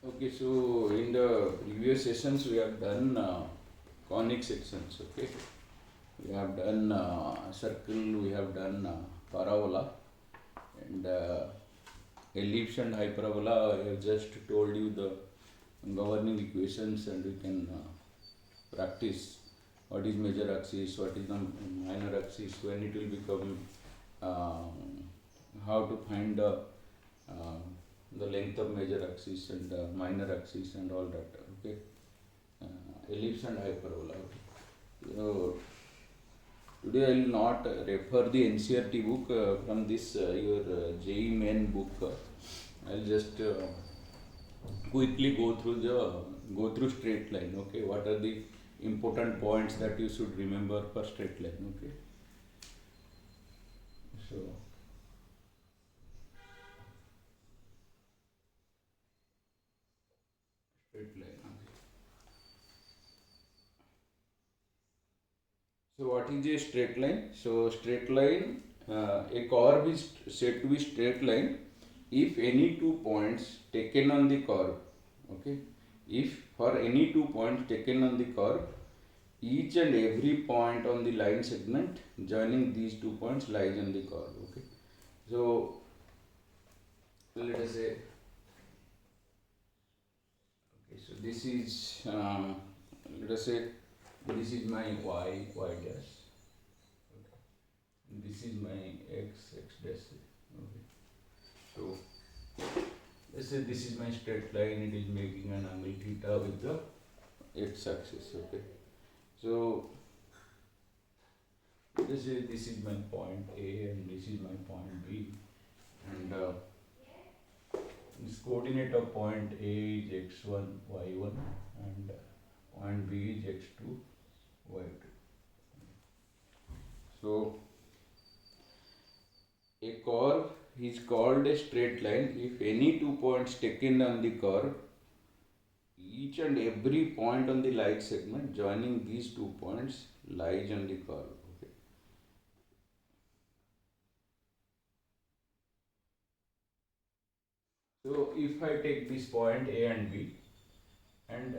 Okay, so in the previous sessions we have done conic sections. Okay, we have done circle, we have done parabola, and ellipse and hyperbola. I have just told you the governing equations, and we can practice what is major axis, what is the minor axis, when it will become, how to find uh, the length of major axis and minor axis and all that. Okay, ellipse and hyperbola. Okay. So today I will not refer the NCRT book from this your JEE main book. I'll just quickly go through straight line. Okay, what are the important points that you should remember for straight line? Okay, so straight line. Okay. So what is a straight line? So straight line, a curve is said to be straight line if any two points taken on the curve. Okay, if for any two points taken on the curve, each and every point on the line segment joining these two points lies on the curve. Okay, so let us say, okay, so this is let us say this is my y dash. Okay, this is my x dash. Okay, so let's say this is my straight line. It is making an angle theta with the x axis. Okay, so this is my point A and this is my point B, and this coordinate of point A is x1, y1, and point B is x2, y2. So a curve is called a straight line if any two points taken on the curve, each and every point on the line segment joining these two points lies on the curve. Okay. So if I take this point A and B, and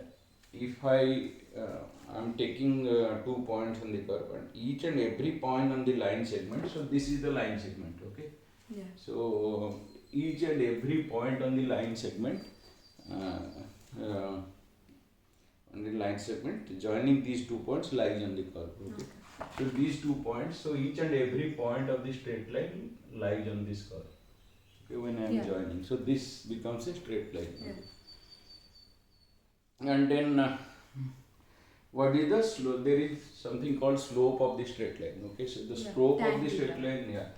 if I'm taking 2 points on the curve, and each and every point on the line segment, so this is the line segment. Okay, Yeah. so each and every point on the line segment, uh, on the line segment joining these 2 points lies on the curve. Okay, so these 2 points, so each and every point of the straight line lies on this curve. Okay, when I am Yeah. joining, so this becomes a straight line. Yeah. Okay. And then what is the slope? There is something called slope of the straight line. Okay, so the Yeah, slope tan of the straight theta. line, yeah.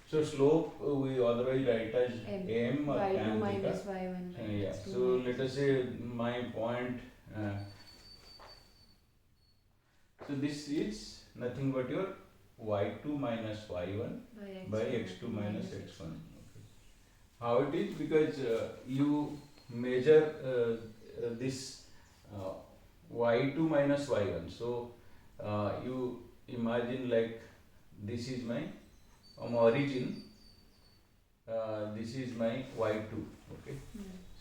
So slope we otherwise write as m or y2 tan minus theta. y1 Yeah. minus 2 So minus. let us say my point. So this is nothing but your y2 minus y1 by x2 minus x1. Okay. How it is? Because you measure this uh, y2 minus y1. So you imagine like this is my origin, this is my y2. Okay,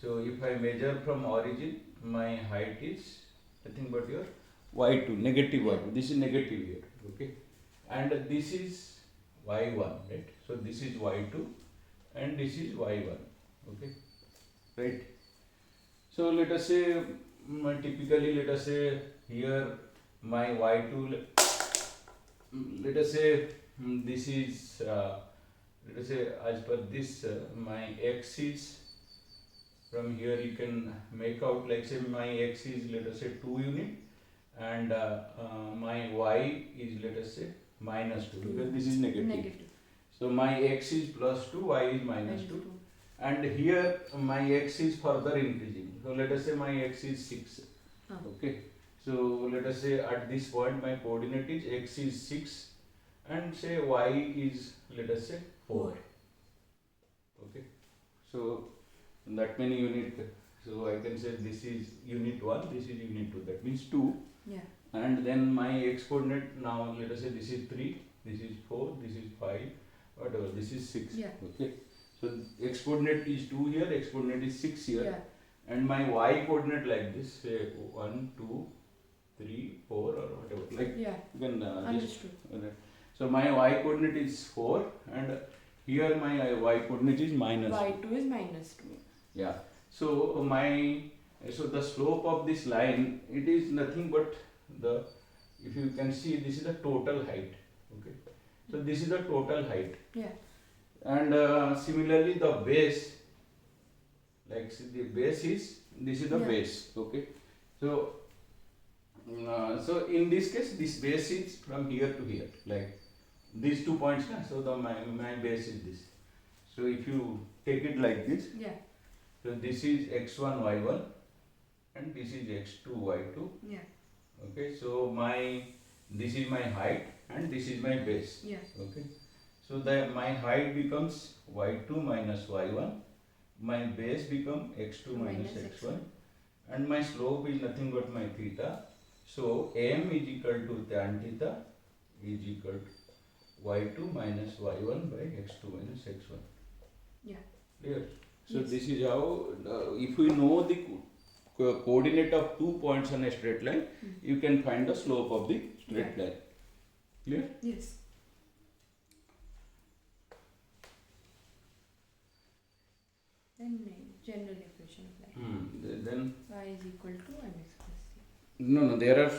so if I measure from origin, my height is nothing but your y2, negative y2. This is negative here. Okay, and this is y1, right? So this is y2 and this is y1. Okay, right? So let us say, typically let us say here my y2, let us say this is let us say as per this my x is, from here you can make out, like say my x is let us say 2 unit, and my y is let us say minus 2, because this is negative. So my x is plus 2, y is minus 2, and here my x is further increasing. So let us say my x is 6. Okay, so let us say at this point my coordinate is x is 6 and say y is let us say 4. Okay, so that many unit, so I can say this is unit 1, this is unit 2, that means 2. Yeah. And then my x coordinate, now let us say this is 3, this is 4, this is 5, whatever, this is 6. Yeah. Okay, so x coordinate is 2 here, x coordinate is 6 here. Yeah. and my y coordinate like this, say 1, 2, 3, 4 or whatever. Like Yeah. you can Understood. so my y coordinate is 4 and here my y coordinate is minus 2. y2 is minus 2. Yeah. So the slope of this line, it is nothing but the, if you can see, this is the total height. Okay. So this is the total height. Yeah. And similarly the base, like see, the base is, this is the base. Okay. So so in this case, this base is from here to here, like these 2 points. So the my base is this. So if you take it like this, Yeah. so this is x1 y1 and this is x2 y2. Yeah. Okay, so this is my height and this is my base. Yeah. Okay, so my height becomes y2 minus y1, my base becomes x2 minus x1, and my slope is nothing but my theta. So m is equal to tan theta is equal to y2 minus y1 by x2 minus x1. Yeah. Clear? So Yes. this is how, if we know the coordinate of 2 points on a straight line, you can find the slope of the straight line. Clear? Yes. Then general equation of line. Then Y is equal to mx plus c. no, there are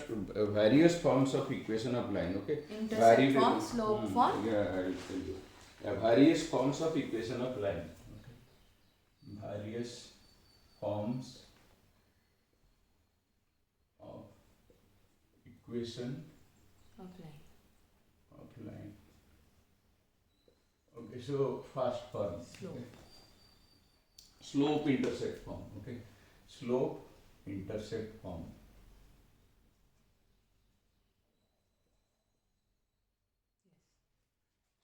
various forms of equation of line. Okay. Intercept form, slope form. Yeah, I will tell you. Various forms of equation of line. Okay. Various forms of equation Of line. of line. Okay, so first form. Slope. Okay. Slope intercept form. Okay. Slope intercept form.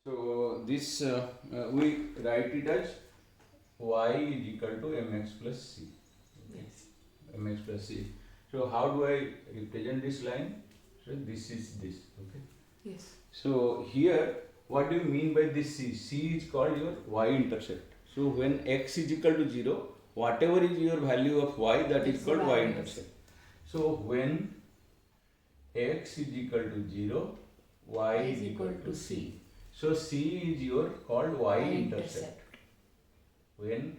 So this we write it as y is equal to mx plus c. Okay. Yes. Mx plus c. So how do I represent this line? So this is this. Okay. Yes. So here, what do you mean by this c? C is called your y-intercept. So when x is equal to 0, whatever is your value of y, that is called y-intercept. So when x is equal to 0, y is equal to c. So c is your called y-intercept. When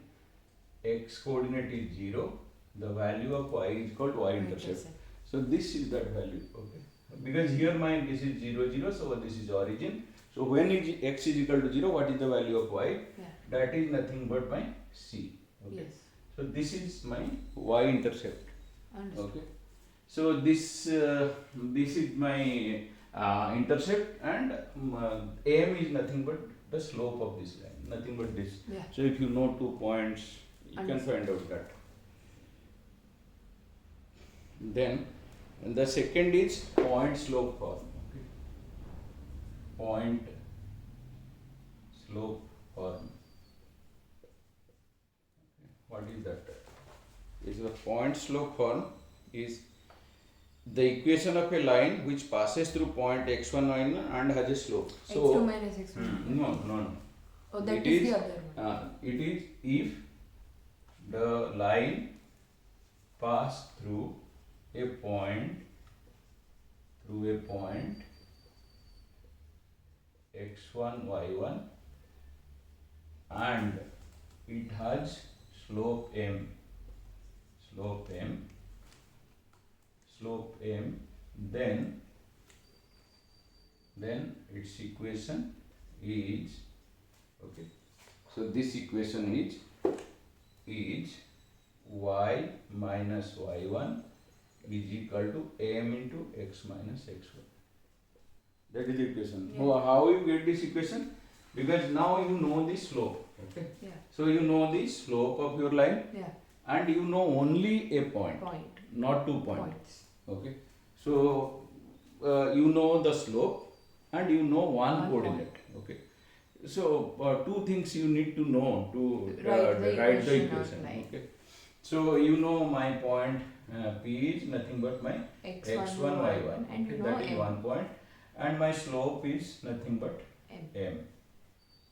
x coordinate is 0, the value of y is called y-intercept. So this is that value. Okay. Because here this is 0, 0, so this is origin. So when x is equal to 0, what is the value of y? Yeah. That is nothing but my c. Okay. Yes. So this is my y-intercept. Understood. Okay. So this is my intercept, and m is nothing but the slope of this line, nothing but this. Yeah. So if you know 2 points, you can Understood. find out that. Then the second is point slope form. Okay. Point slope form. Okay. What is that? Is the point slope form is the equation of a line which passes through point x1, y1 and has a slope. So x2 minus x1. no. Oh, that It is is, the other one. It is if the line pass through a point x1, y1 and it has slope m, then its equation is, okay, so this equation is y minus y1 is equal to m into x minus x1. That is the equation. Yeah. How you get this equation? Because now you know the slope. Okay. Yeah. So you know the slope of your line, Yeah. and you know only a point, not 2 points. Okay. So you know the slope and you know one coordinate. Okay. So 2 things you need to know to write the equation. Okay. So you know my point P is nothing but my x1, y1, and okay, you know that is m. 1 point, and my slope is nothing but M. m.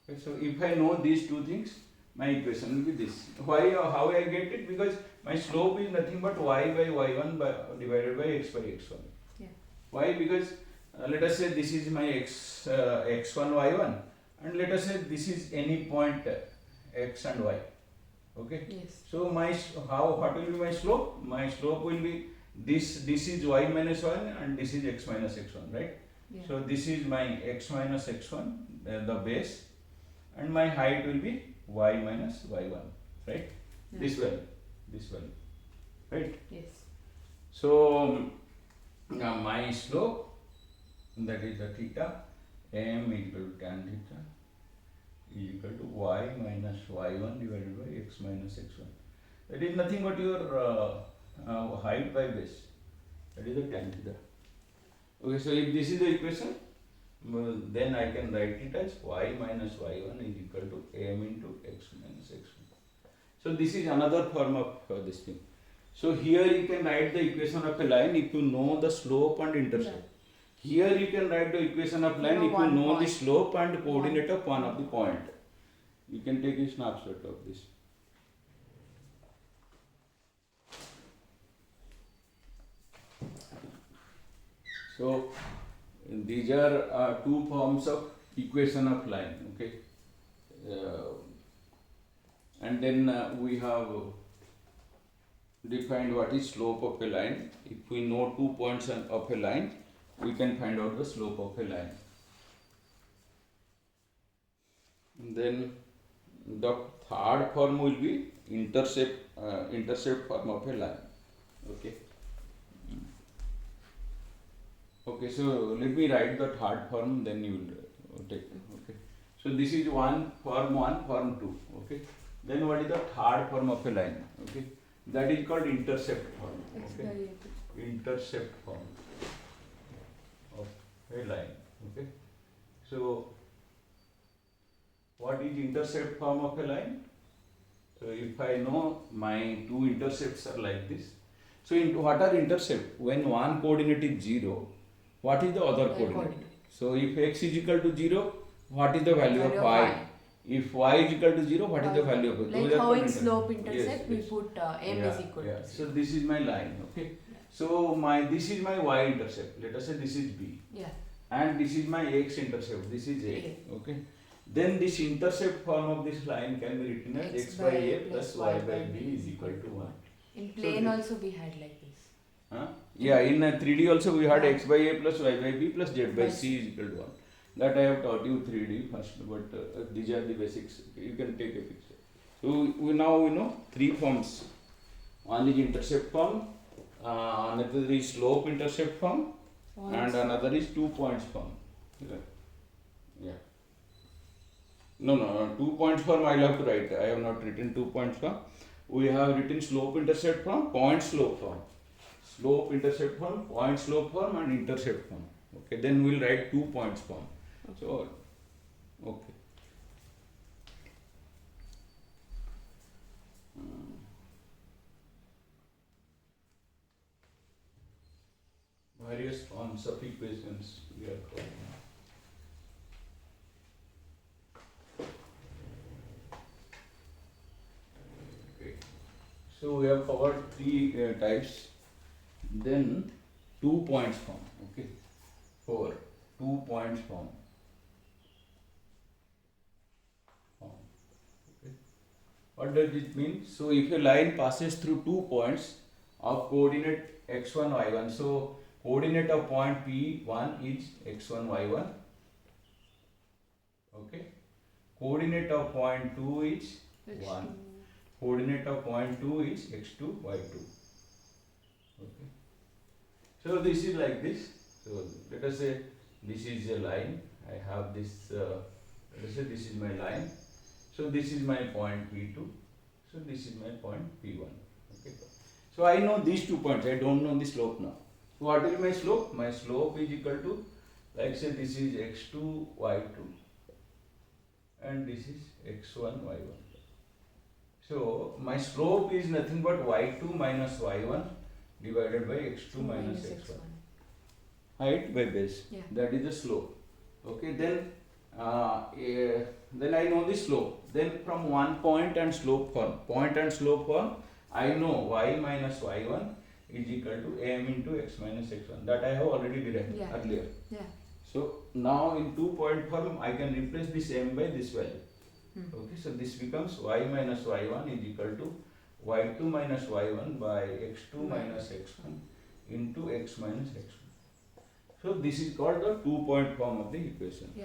Okay, so if I know these 2 things, my equation will be this. Why? How I get it? Because my slope is nothing but y by y1 divided by x by x1. Yeah. Why? Because let us say this is my x1 y1, and let us say this is any point x and y. Okay. Yes. So what will be my slope? My slope will be this is y minus 1 and this is x minus x1, right? Yeah. So this is my x minus x1, the base, and my height will be y minus y1, right? Yeah. This value, right? Yes. So now my slope, that is the theta, m equal to tan theta is equal to y minus y1 divided by x minus x1. That is nothing but your height by base. That is the tan theta. Okay, so if this is the equation, then I can write it as y minus y1 is equal to m into x minus x1. So this is another form of this thing. So here you can write the equation of a line if you know the slope and intercept. Here you can write the equation of line if you know the slope and coordinate of one of the point. You can take a snapshot of this. So these are two forms of equation of line, okay? And then we have defined what is slope of a line. If we know 2 points of a line, we can find out the slope of a line. Then the third form will be intercept form of a line, okay? Okay, so let me write the third form, then you will take, okay? So this is form 2, okay? Then what is the third form of a line, okay? That is called intercept form, okay? Intercept form of a line, okay? So what is intercept form of a line? So if I know my two intercepts are like this. So what are intercept? When one coordinate is 0, what is the other coordinate? So if x is equal to 0, what is the value of y? If y is equal to 0, what is the value of y? Like how in slope intercept, we put m is equal to 0. So this is my line, okay? So this is my y intercept. Let us say this is b. Yeah. And this is my x intercept. This is a. Okay. Then this intercept form of this line can be written as x by a plus y by b is equal to 1. In plane also we had like this. Yeah, in 3D also we had x by a plus y by b plus z by c is equal to 1. That I have taught you 3D first, but these are the basics. You can take a picture. So we know 3 forms. One is intercept form, another is slope intercept form, and another is 2 points form. Yeah. No, 2 points form I will have to write. I have not written 2 points form. We have written slope intercept form, point slope form. Slope intercept form, point slope form, and intercept form. Okay, then we will write 2 points form. So, okay. Various forms of equations we are calling. Okay. So we have covered 3 types. Then 2 points form. Okay. 4. 2 points form. Okay. What does it mean? So if a line passes through 2 points of coordinate x1, y1, so coordinate of point P1 is x1, y1. Okay. Coordinate of point 2 is X2. 1. Coordinate of point 2 is x2, y2. Okay. So this is like this. So let us say this is a line. I have this, let us say this is my line. So this is my point P2. So this is my point P1. Okay. So I know these 2 points. I don't know the slope now. So what is my slope? My slope is equal to, like say this is x2, y2. And this is x1, y1. So my slope is nothing but y2 minus y1 divided by x2 minus x1. Height by base. Yeah. That is the slope. Okay, then I know the slope. then from one point and slope form, I know y minus y1 is equal to m into x minus x1. That I have already derived earlier. Yeah. So now in 2-point form, I can replace this m by this value. Okay, so this becomes y minus y1 is equal to y2 minus y1 by x2 minus x1 into x minus x1. So this is called the 2-point form of the equation. Yeah.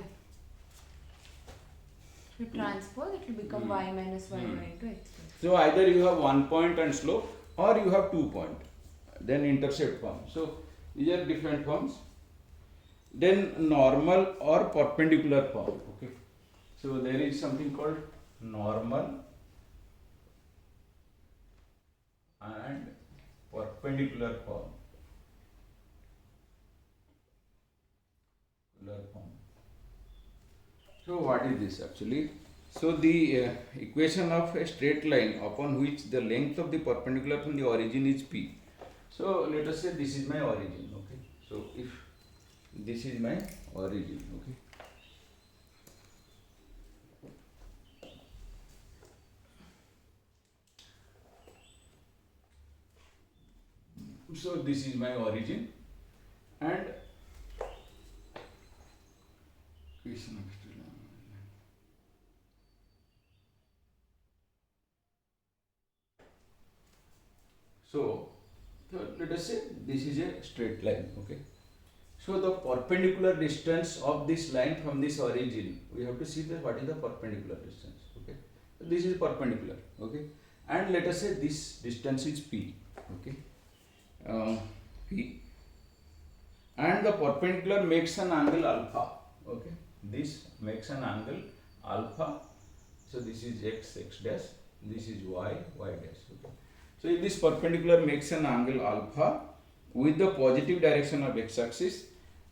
If you transpose, it will become y minus y1 into x2. So either you have 1 point and slope, or you have 2 point, then intercept form. So these are different forms. Then normal or perpendicular form. Okay. So there is something called normal and perpendicular form. So what is this actually? So the equation of a straight line upon which the length of the perpendicular from the origin is p. So let us say this is my origin. Okay. So if this is my origin. Okay. So this is my origin and so let us say this is a straight line. Okay. So the perpendicular distance of this line from this origin, we have to see that what is the perpendicular distance. Okay. So this is perpendicular. Okay. And let us say this distance is p. Okay. P, and the perpendicular makes an angle alpha. Okay, this makes an angle alpha. So this is x dash, this is y dash. Okay. So if this perpendicular makes an angle alpha with the positive direction of x axis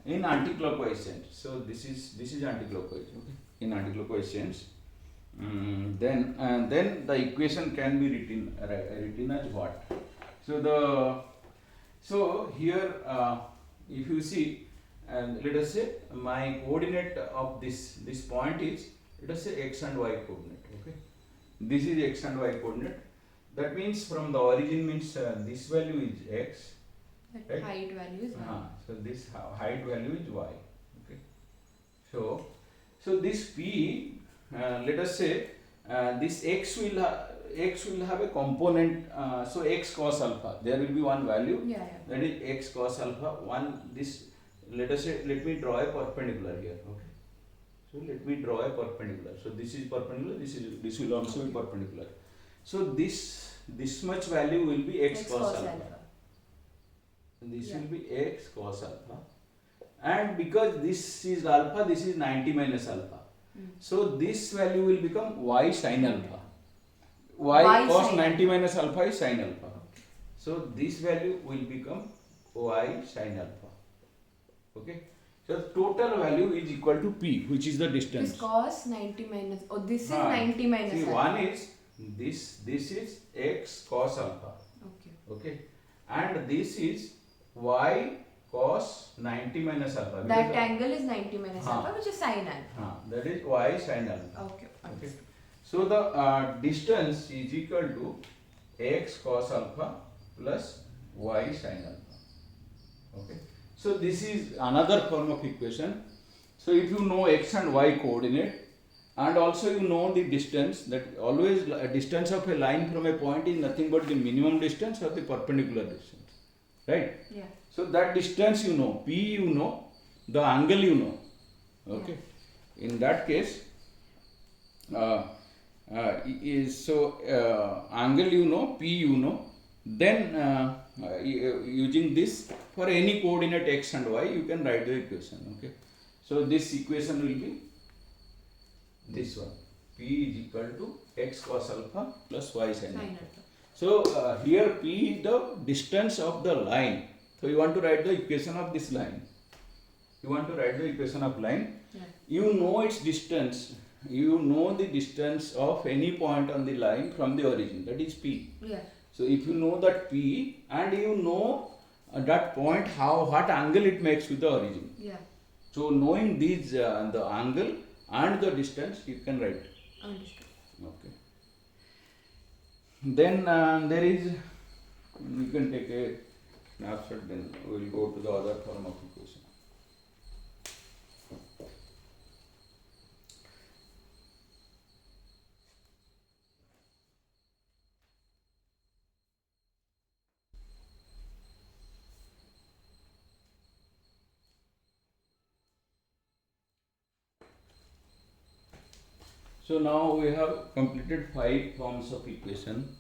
in anticlockwise sense. So this is anticlockwise. Okay, in anticlockwise sense. Then the equation can be written as what? So here, if you see, and let us say my coordinate of this point is, let us say x and y coordinate. Okay, this is x and y coordinate. That means from the origin means this value is x. That right? Height value is y. So this height value is y. Okay. So this p, let us say this x will have a component, so x cos alpha, there will be one value, that is x cos alpha, let me draw a perpendicular here. Okay, so let me draw a perpendicular. So this is perpendicular, this will also be perpendicular. So this much value will be x cos alpha. This will be x cos alpha, and because this is alpha, this is 90 minus alpha. So this value will become y sin alpha. Y cos 90 minus alpha is sin alpha. So this value will become y sin alpha. Okay. So total value is equal to p, which is the distance. This cos 90 minus, this is 90 minus see, alpha. One is this is x cos alpha. Okay. Okay. And this is y cos 90 minus alpha. That angle is 90 minus alpha, which is sin alpha. That is y sin alpha. Okay. So the distance is equal to x cos alpha plus y sin alpha. Okay. So this is another form of equation. So if you know x and y coordinate, and also you know the distance, that always a distance of a line from a point is nothing but the minimum distance or the perpendicular distance, right? Yeah. So that distance you know, p you know, the angle you know. Okay. Yeah. In that case, angle you know, p you know, then using this for any coordinate x and y, you can write the equation. Okay. So this equation will be this one, p is equal to x cos alpha plus y sin alpha. So here p is the distance of the line. So you want to write the equation of this line. You want to write the equation of line. Yeah. You know its distance. You know the distance of any point on the line from the origin. That is p. Yeah. So if you know that p and you know that point, what angle it makes with the origin. Yeah. So knowing these the angle and the distance, you can write. Understood. Okay. Then there is, you can take a snapshot, then we will go to the other form of equation. So now we have completed 5 forms of equation.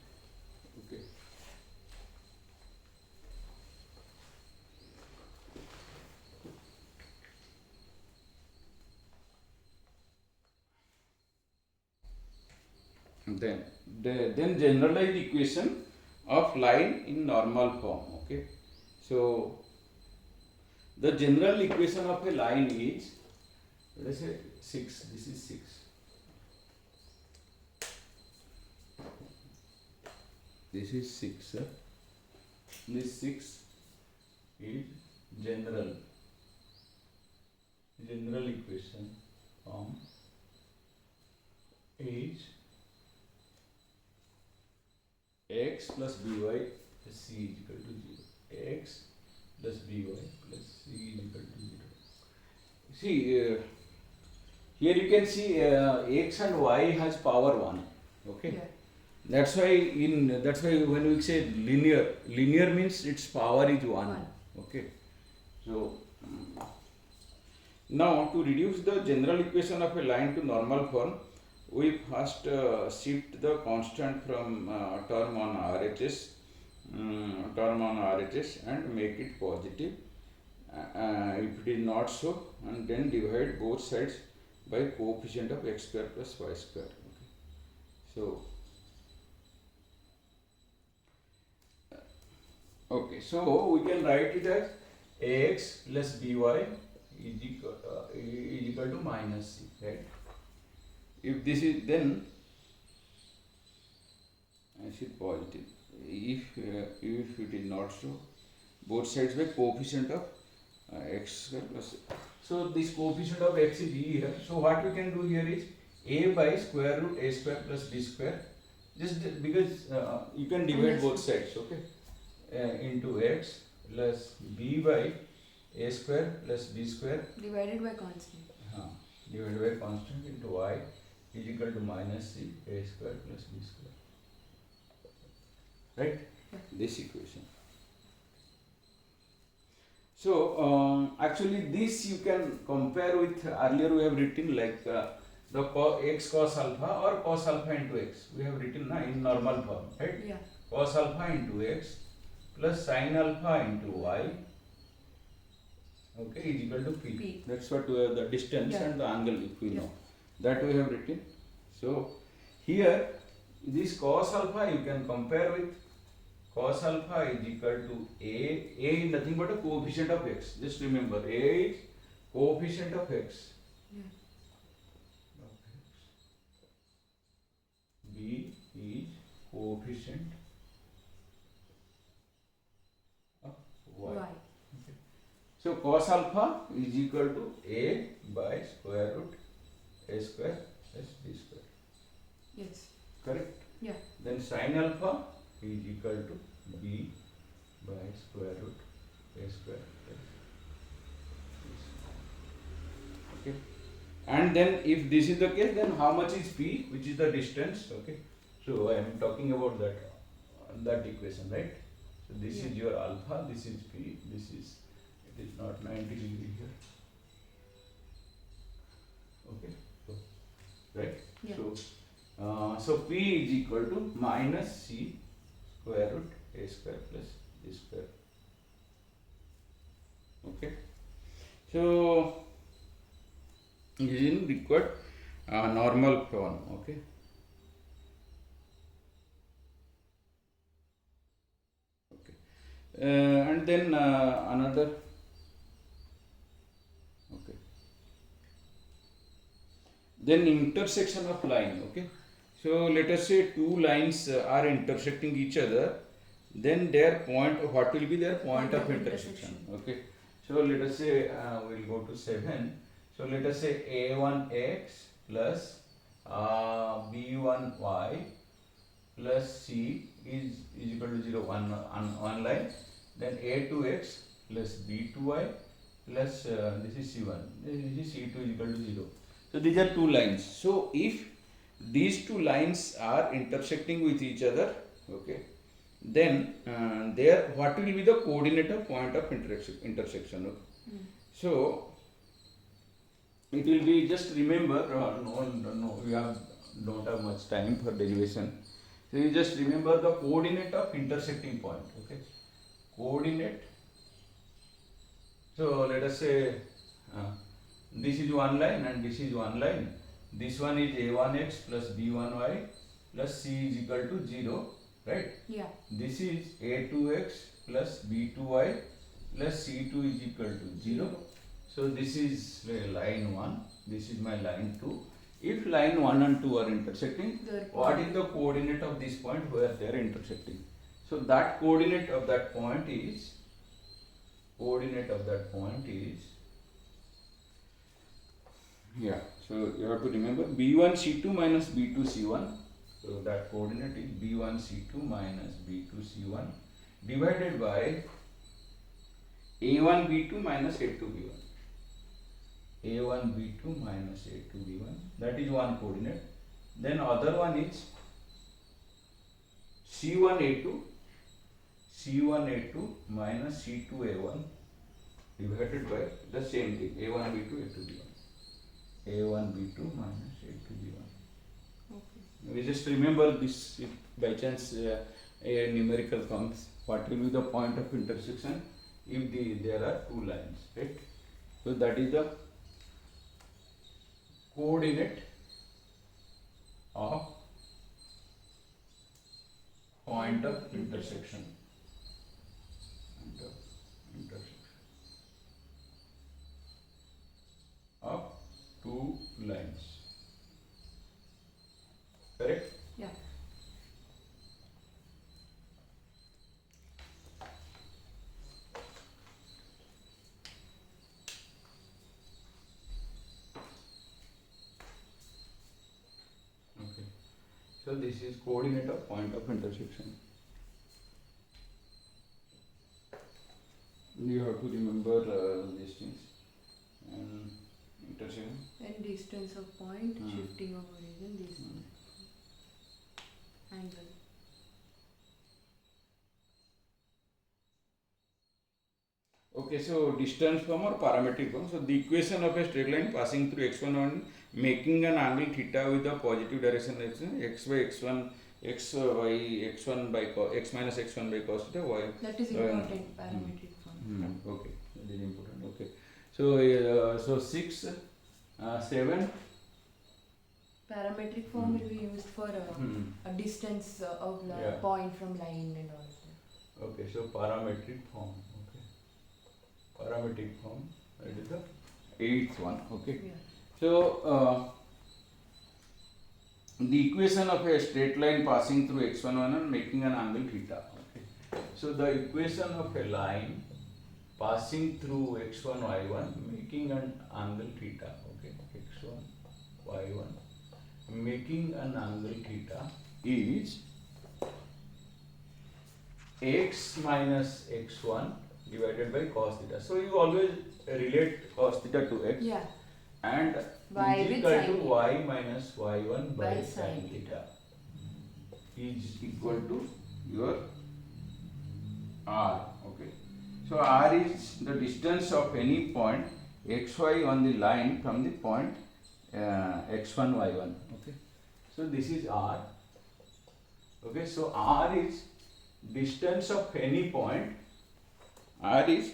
Okay. Then generalized equation of line in normal form. Okay. So the general equation of a line is, let us say 6. This is 6. This is 6. This 6 is general equation from is x plus by plus c is equal to 0. X plus by plus c is equal to 0. See, here you can see x and y has power 1. Okay. Yeah. That's why when we say linear means its power is 1. Okay. So now to reduce the general equation of a line to normal form, we first shift the constant from term on RHS and make it positive. If it is not so, and then divide both sides by coefficient of x square plus y square. Okay. So we can write it as ax plus by is equal to minus c, right? If this is, then I should positive. If it is not so, both sides by coefficient of x square plus. So this coefficient of x is here. So what we can do here is a by square root a square plus b square. Just because you can divide both sides, okay? Into x plus b by a square plus b square divided by constant. Divided by constant into y is equal to minus c a square plus b square. Right? Yeah. This equation. So actually this you can compare with earlier we have written like the x cos alpha or cos alpha into x. We have written in normal form, right? Yeah. Cos alpha into x plus sin alpha into y, okay, is equal to p. That's what we have, the distance and the angle, if we know. That we have written. So here this cos alpha you can compare with cos alpha is equal to a is nothing but a coefficient of x. Just remember, a is coefficient of x. Yeah. B is coefficient of y. Okay. So cos alpha is equal to a by square root a square plus b square. Yes. Correct? Yeah. Then sin alpha is equal to b by square root a square plus b square. Okay. And then if this is the case, then how much is p, which is the distance? Okay. So I am talking about that equation, right? So this is your alpha, this is p, this is, it is not 90 degree here. Okay. So, right? Yeah. So p is equal to minus c square root a square plus b square. Okay. So this is required normal form. Okay. And then another. Okay. Then intersection of line. Okay. So let us say two lines are intersecting each other. Then their point, what will be their point of intersection? Okay. So let us say we'll go to 7. So let us say a1x plus b1y plus c is equal to 0 one line, then a2x plus b2y plus this is c1, this is c2 is equal to 0. So these are two lines. So if these two lines are intersecting with each other, okay, then there what will be the coordinate of point of intersection, okay? So it will be, just remember, we don't have much time for derivation. So you just remember the coordinate of intersecting point, okay? Coordinate. So let us say this is one line and this is one line. This one is a1x plus b1y plus c is equal to 0, right? Yeah. This is a2x plus b2y plus c2 is equal to 0. So this is line 1, this is my line 2. If line 1 and 2 are intersecting, what is the coordinate of this point where they are intersecting? So that coordinate of that point is, yeah, so you have to remember b1 c2 minus b2 c1. So that coordinate is b1 c2 minus b2 c1 divided by a1 b2 minus a2 b1. a1 b2 minus a2 b1, that is one coordinate. Then other one is c1 a2 minus c2 a1 divided by the same thing, a1 b2 a2 b1. a1 b2 minus a2 b1. Okay. We just remember this, if by chance a numerical comes, what will be the point of intersection if there are two lines, right? So that is the coordinate of point of intersection. Of two lines. Correct? Yeah. Okay. So this is coordinate of point of intersection. You have to remember these things. And intersection. And distance of point, shifting of origin, this angle. Okay, so distance form or parametric form. So the equation of a straight line passing through x1 making an angle theta with the positive direction x by x1 x y x1 by x minus x1 by cos theta y. That is important parametric form. Okay, that is important. Okay, so so 6 7 parametric form will be used for a distance of point from line and all that. Okay, so parametric form. Okay, parametric form. That is the 8th one. Okay. Yeah. So the equation of a straight line passing through x1 and making an angle theta. Okay. So the equation of a line passing through x1 y1 making an angle theta. Okay, x1 y1 making an angle theta is x minus x1 divided by cos theta. So you always relate cos theta to x. Yeah. And Y is with equal sin to theta. y minus y1 by By sin sin theta is equal to your r. Okay. So r is the distance of any point xy on the line from the point x1 y1. Okay. So this is r. Okay. So r is distance of any point. R is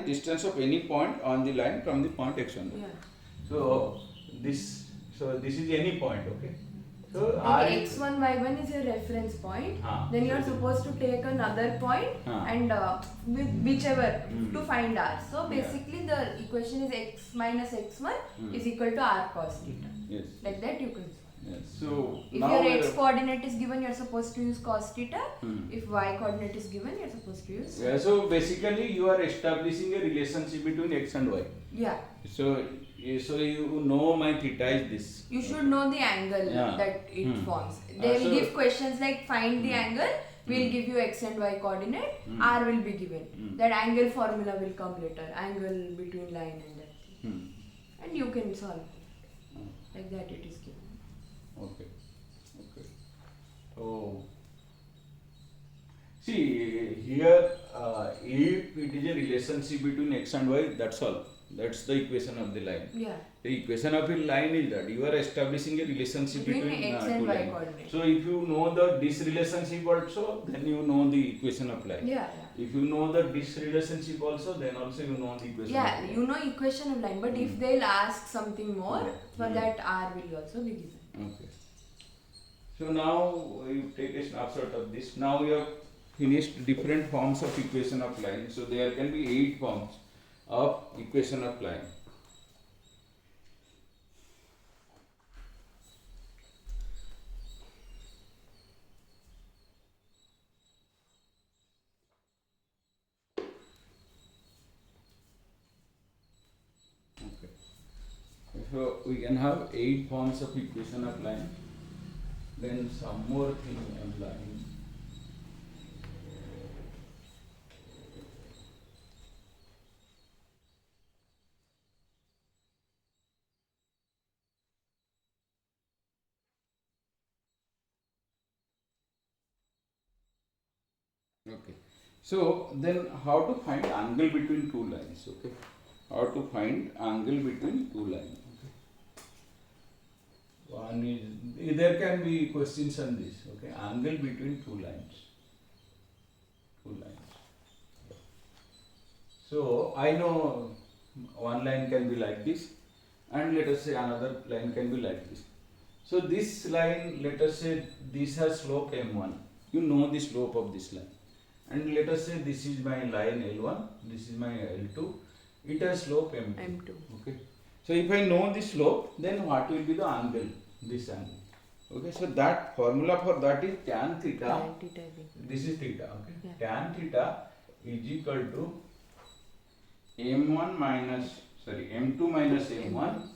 distance of any point on the line from the point x1. Yeah. So this is any point, okay? So Like x1, y1 is a reference point. Then you are supposed to take another point and whichever to find r. So basically the equation is x minus x1 is equal to r cos theta. Yes. Like that you can. Yes. So If now your x coordinate is given, you are supposed to use cos theta. If y coordinate is given, you are supposed to use. So basically you are establishing a relationship between x and y. Yeah. So So you know my theta is this. You should know the angle that it forms. They will give questions like find the angle, we'll give you x and y coordinate, r will be given. That angle formula will come later, angle between line and that thing. And you can solve it. Like that it is given. Okay. So, see here, if it is a relationship between x and y, that's all. That's the equation of the line. Yeah. The equation of a line is that you are establishing a relationship between x and y coordinates. So if you know this relationship also, then you know the equation of line. Yeah. If you know this relationship also, then also you know the equation of line. You know equation of line, but if they'll ask something more, for that r will also be given. Okay. So now you take a snapshot of this. Now you have finished different forms of equation of line. So there can be 8 forms of equation of line. Okay. So we can have 8 forms of equation of line. Then some more thing on line. Okay. So then how to find angle between two lines? Okay. How to find angle between two lines? Okay. One is, there can be questions on this. Okay. Angle between two lines. So I know one line can be like this, and let us say another line can be like this. So this line, let us say this has slope m1. You know the slope of this line. And let us say this is my line L1, this is my L2. It has slope m2. Okay. So if I know the slope, then what will be the angle? This angle. Okay. So that formula for that is tan theta. This is theta. Okay. Yeah. Tan theta is equal to m2 minus m1.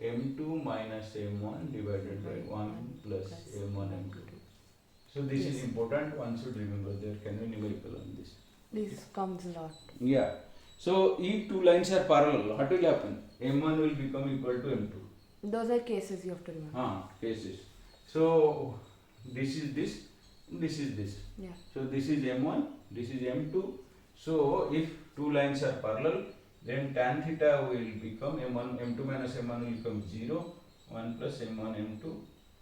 M2 minus m1 divided by 1 plus m1 m2. So this is important, one should remember, there can be numerical on this. This comes a lot. Yeah. So if two lines are parallel, what will happen? M1 will become equal to M2. Those are cases you have to remember. Cases. So this is this, this is this. Yeah. So this is M1, this is M2. So if two lines are parallel, then tan theta will become M2 minus M1 will become 0, 1 plus M1 M2,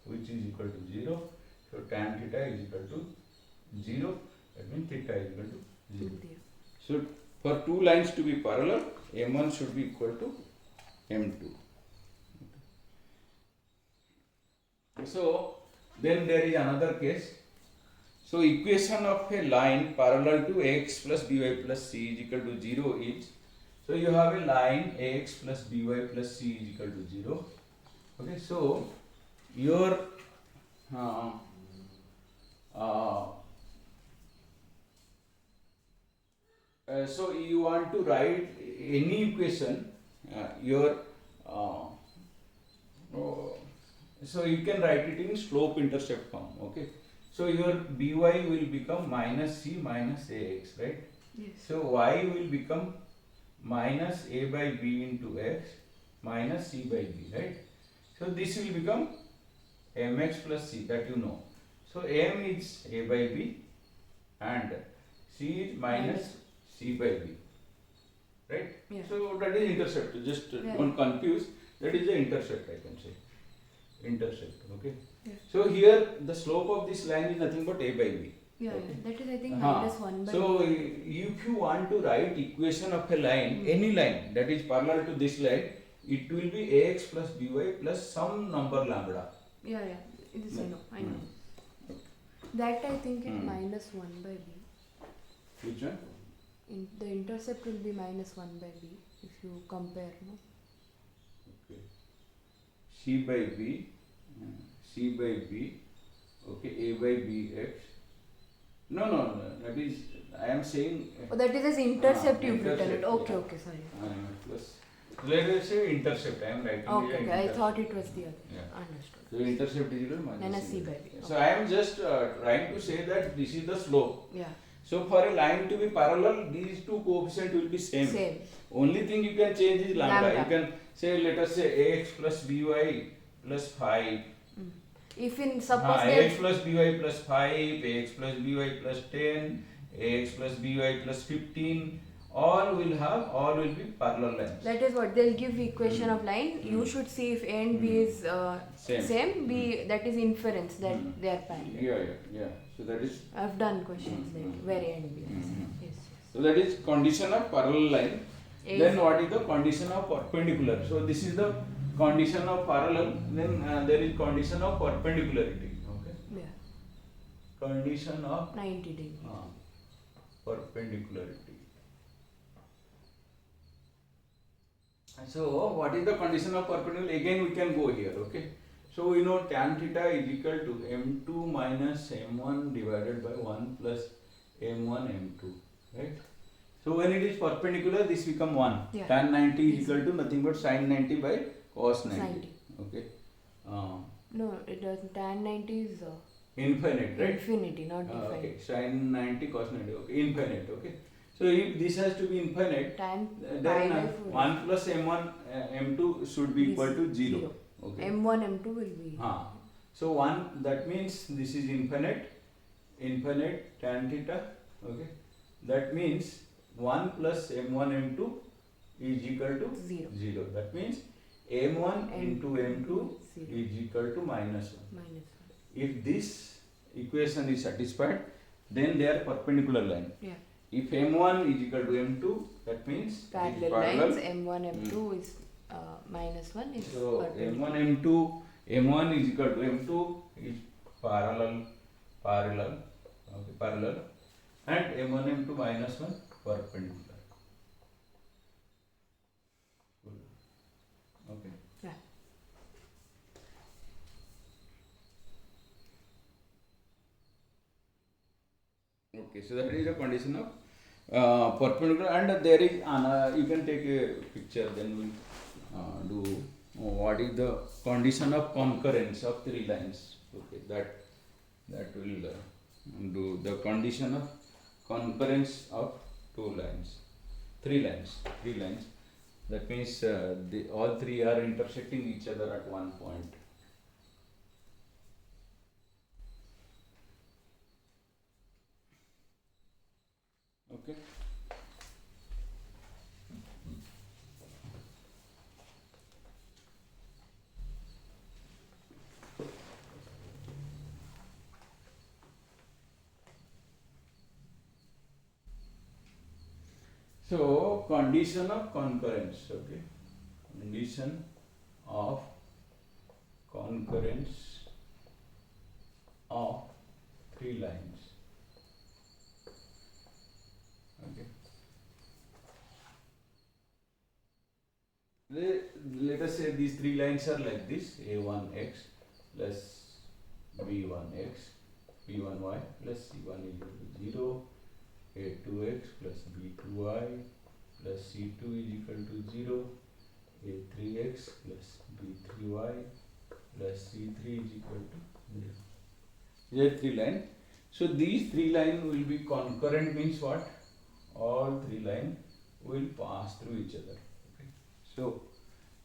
which is equal to 0. So tan theta is equal to 0, that means theta is equal to 0. So for two lines to be parallel, M1 should be equal to M2. Okay. So then there is another case. So equation of a line parallel to x plus by plus c is equal to 0 is, so you have a line ax plus by plus c is equal to 0. Okay, so your so you want to write any equation, so you can write it in slope intercept form. Okay, so your by will become minus c minus ax, right? Yes. So y will become minus a by b into x minus c by b, right? So this will become mx plus c, that you know. So m is a by b and c is minus c by b, right? Yeah. So that is intercept. Just don't confuse. That is the intercept, I can say. Intercept. Okay. Yeah. So here the slope of this line is nothing but a by b. Yeah, okay. That is I think minus 1 by So if you want to write equation of a line, any line that is parallel to this line, it will be ax plus by plus some number lambda. Yeah. This I know. That I think is minus 1 by b. Which one? The intercept will be minus 1 by b if you compare, no? Okay. C by b, okay, a by bx. No, that is, I am saying. Oh, that is as intercept you've written it. Okay, sorry. Plus Let us say intercept. I am writing Okay, here. I thought it was the other. Yeah. Understood. So intercept is equal to minus C by B. So I am just trying to say that this is the slope. Yeah. So for a line to be parallel, these two coefficients will be same. Same. Only thing you can change is lambda. Lambda. You can say, let us say ax plus by plus 5. If in suppose ax plus by plus 5, ax plus by plus 10, ax plus by plus 15, all will be parallel lines. That is what they'll give equation of line. You should see if A and B is same. B, that is inference that they are parallel. Yeah. So that is. I've done questions like where A and B are same. Yes. So that is condition of parallel line. Then what is the condition of perpendicular? So this is the condition of parallel. Then there is condition of perpendicularity. Okay. Yeah. Condition of 90 degrees. Perpendicularity. So what is the condition of perpendicular? Again we can go here. Okay. So we know tan theta is equal to m2 minus m1 divided by 1 plus m1 m2. Right. So when it is perpendicular, this become 1. Yeah. Tan 90 is equal to nothing but sin 90 by cos 90. 90. Okay. No, it doesn't. Tan 90 is infinite, right? infinity, not definite. Okay. Sin 90 cos 90. Okay. Infinite. Okay. So if this has to be infinite, Tan then 1 plus m1 m2 should be equal to 0. Okay. M1 M2 will be. So 1, that means this is infinite tan theta. Okay. That means 1 plus m1 m2 is equal to 0. That means m1 into m2 is equal to minus 1. If this equation is satisfied, then they are perpendicular line. Yeah. If m1 is equal to m2, that means parallel lines. M1 M2 is minus 1 is so perpendicular. m1 is equal to m2 is parallel, and m1 m2 minus 1 perpendicular. Okay. Yeah. Okay, so that is the condition of perpendicular, and there is you can take a picture, then we'll do what is the condition of concurrence of 3 lines. Okay, that will do the condition of concurrence of 3 lines. That means all 3 are intersecting each other at one point. Okay. So condition of concurrence. Okay. Condition of concurrence of 3 lines. Okay. Let us say these 3 lines are like this: a1x plus b1x, b1y plus c1 is equal to 0, a2x plus b2y plus c2 is equal to 0, a3x plus b3y plus c3 is equal to 0. These are 3 lines. So these 3 lines will be concurrent, means what? All 3 lines will pass through each other. Okay. So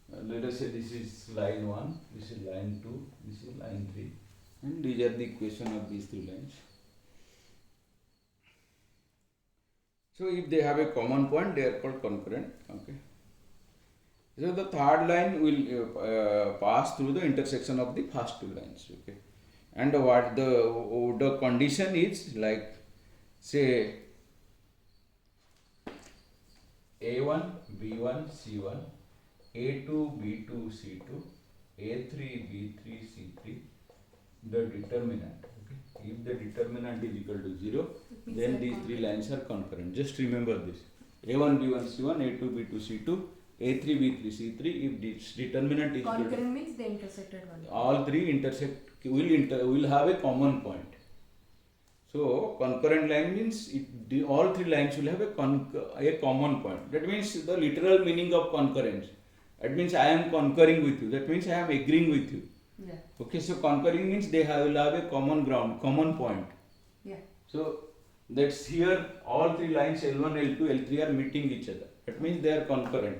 let us say this is line 1, this is line 2, this is line 3, and these are the equation of these 3 lines. So if they have a common point, they are called concurrent. Okay. So the third line will pass through the intersection of the first 2 lines. Okay. And what the condition is, like say a1 b1 c1, a2 b2 c2, a3 b3 c3, the determinant. Okay. If the determinant is equal to 0, then these 3 lines are concurrent. Just remember this: a1 b1 c1, a2 b2 c2, a3 b3 c3. If this determinant is concurrent means they intersected one. All 3 intersect will have a common point. So concurrent line means all 3 lines will have a common point. That means the literal meaning of concurrence. That means I am concurring with you. That means I am agreeing with you. Yeah. Okay, so concurring means they will have a common ground, common point. Yeah. So that's here all three lines L1, L2, L3 are meeting each other. That means they are concurrent.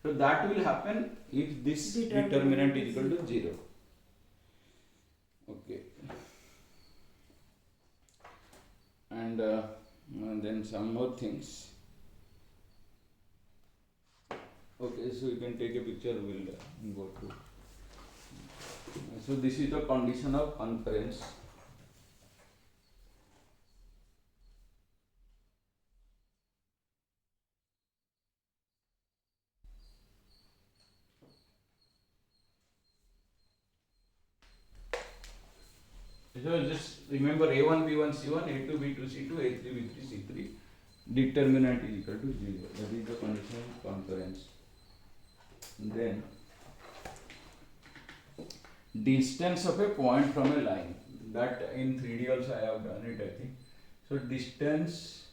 So that will happen if this determinant is equal to 0. Okay. And then some more things. Okay, so you can take a picture, we'll go through. So this is the condition of concurrence. So just remember A1, B1, C1, A2, B2, C2, A3, B3, C3. Determinant is equal to 0. That is the condition of concurrence. Then distance of a point from a line. That in 3D also I have done it, I think. So distance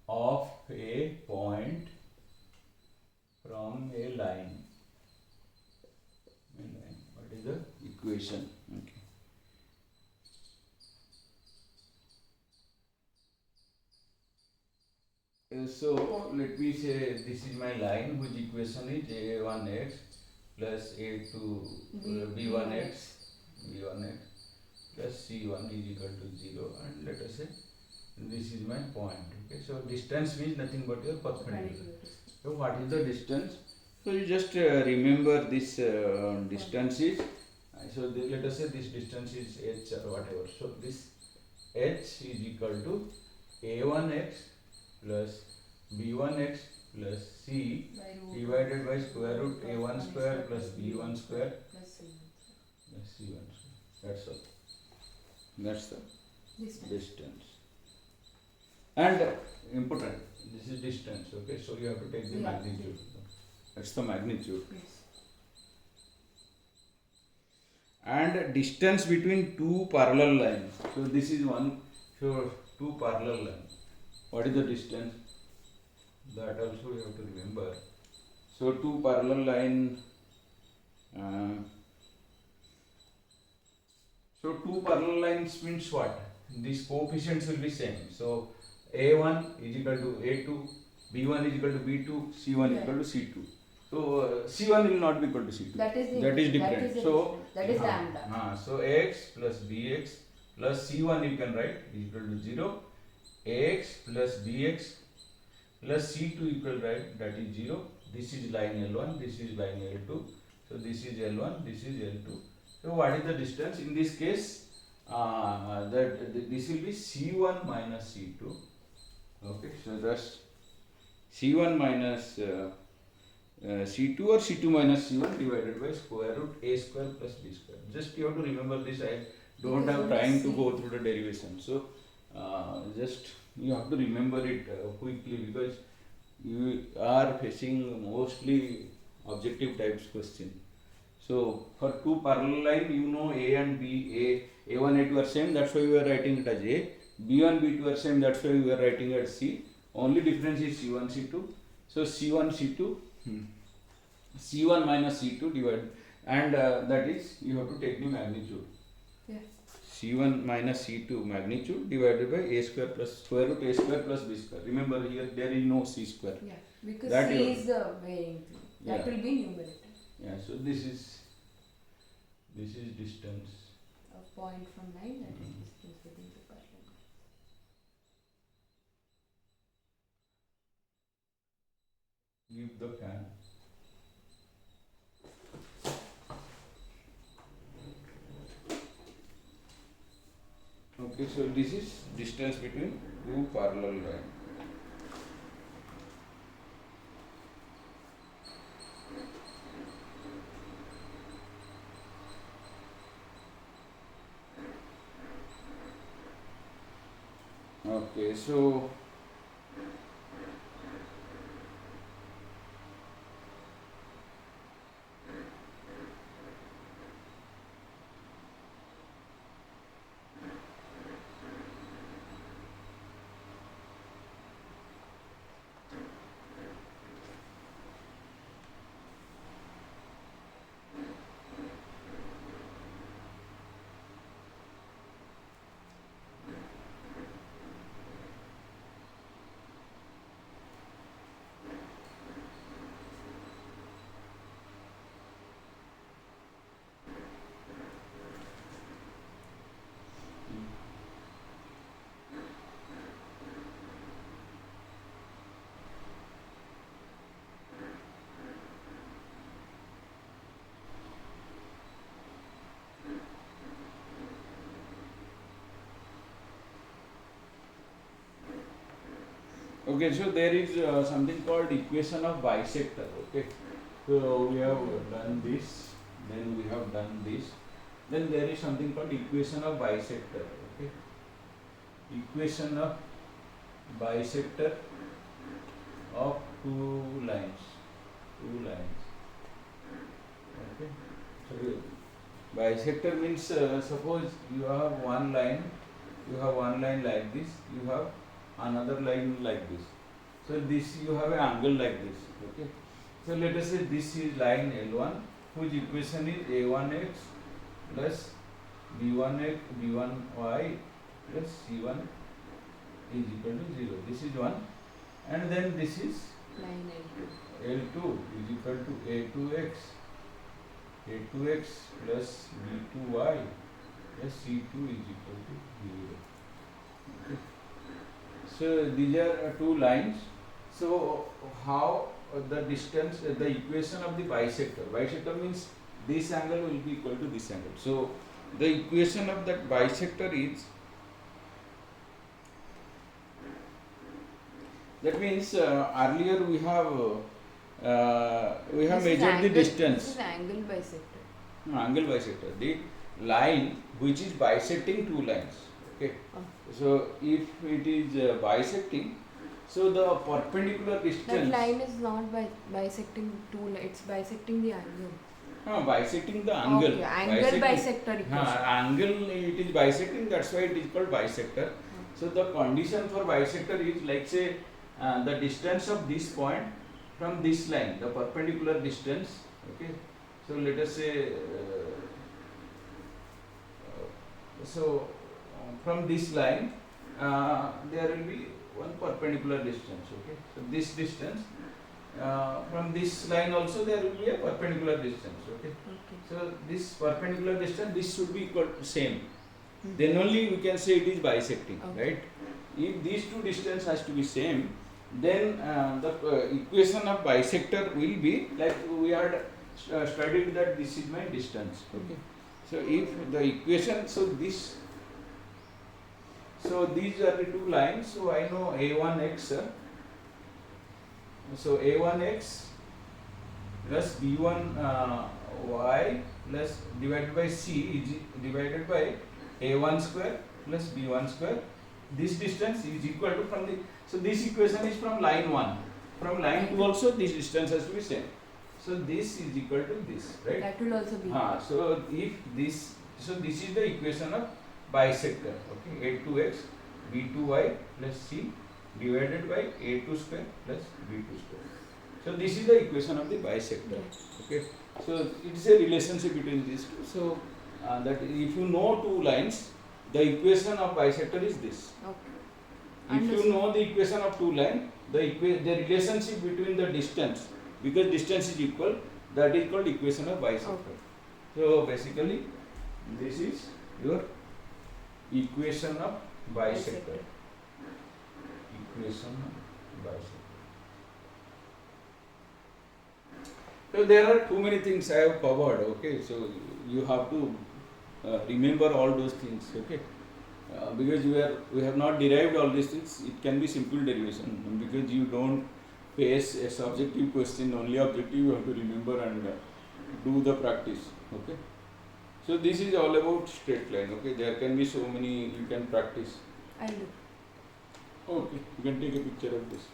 of a point from a line. What is the equation? Okay. So let me say this is my line whose equation is a1x plus a2 b1x plus c1 is equal to 0, and let us say this is my point. Okay, so distance means nothing but your perpendicular. So what is the distance? So you just remember this distance is, so let us say this distance is h or whatever. So this h is equal to a1x plus b1x plus c divided by square root a1 square plus b1 square plus c1 square. That's all. That's the distance. And important, this is distance. Okay, so you have to take the magnitude. That's the magnitude. Yes. And distance between two parallel lines. So this is one. So two parallel lines. What is the distance? That also you have to remember. So two parallel line. So two parallel lines means what? These coefficients will be same. So A1 is equal to A2, B1 is equal to B2, C1 is equal to C2. So C1 will not be equal to C2. That is different. That is lambda. So Ax plus Bx plus C1 you can write is equal to 0. Ax plus Bx plus C2 equal, right, that is 0. This is line L1, this is line L2. So this is L1, this is L2. So what is the distance? In this case, this will be C1 minus C2. Okay, so that's C1 minus C2 or C2 minus C1 divided by square root A square plus B square. Just you have to remember this. I don't have time to go through the derivation. So just you have to remember it quickly, because you are facing mostly objective types question. So for two parallel line, you know A and B, A1, A2 are same, that's why you are writing it as A. B1, B2 are same, that's why you are writing it as C. Only difference is C1, C2. So C1, C2, C1 minus C2 divided, and that is you have to take the magnitude. Yeah. C1 minus C2 magnitude divided by A square plus square root A square plus B square. Remember here there is no C square. Yeah, because that C is the varying thing. That will be numerator. Yeah, so this is distance. A point from line, that is distance between the parallel. Give the fan. Okay, so this is distance between two parallel lines. Okay, so Okay, so there is something called equation of bisector. Okay, so we have done this, then we have done this, then there is something called equation of bisector. Okay, equation of bisector of two lines. Okay, so bisector means suppose you have one line like this, you have another line like this. So this you have an angle like this. Okay. So let us say this is line L1, whose equation is A1x plus B1y plus C1 is equal to 0. This is one, and then this is line L2 is equal to A2x plus B2y plus C2 is equal to 0. Okay. So these are two lines. So how the distance, the equation of the bisector. Bisector means this angle will be equal to this angle. So the equation of that bisector is, that means earlier we have measured the distance. This is angle bisector. Angle bisector, the line which is bisecting two lines. Okay. So if it is bisecting, so the perpendicular distance. That line is not bisecting two lines, it's bisecting the angle. Bisecting the angle. Okay, angle bisector equation. Angle it is bisecting, that's why it is called bisector. So the condition for bisector is, like say the distance of this point from this line, the perpendicular distance. Okay. So let us say from this line there will be one perpendicular distance. Okay. So this distance from this line also there will be a perpendicular distance. Okay. So this perpendicular distance, this should be equal to same. Then only we can say it is bisecting, right? If these two distance has to be same, then the equation of bisector will be like we had studied that this is my distance. Okay. So if the equation, so these are the two lines. So I know A1x. So A1x plus B1y plus divided by C is divided by A1 square plus B1 square. This distance is equal to from the, so this equation is from line 1. From line 2 also this distance has to be same. So this is equal to this, right? That will also be. So if this, so this is the equation of bisector. Okay, A2x B2y plus C divided by A2 square plus B2 square. So this is the equation of the bisector. Okay, so it is a relationship between these two. So that if you know two lines, the equation of bisector is this. Okay. If you know the equation of two lines, the relationship between the distance, because distance is equal, that is called equation of bisector. Okay. So basically this is your equation of bisector. Equation of bisector. So there are too many things I have covered. Okay, so you have to remember all those things. Okay, because we have not derived all these things. It can be simple derivation because you don't face a subjective question, only objective you have to remember and do the practice. Okay, so this is all about straight line. Okay, there can be so many you can practice. I'll do. Okay, you can take a picture of this.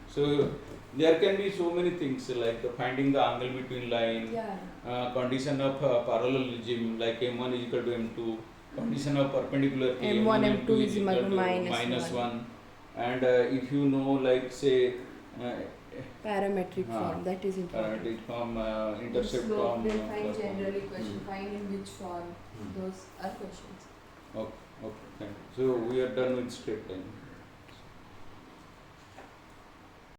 So there can be so many things like finding the angle between line, condition of parallelism like M1 is equal to M2, condition of perpendicularity M1 M2 is equal to minus 1, and if you know like say parametric form, that is important. Parametric form, intercept so form. Then find general equation, find in which form, those are questions. Okay, thank you. So we are done with straight line.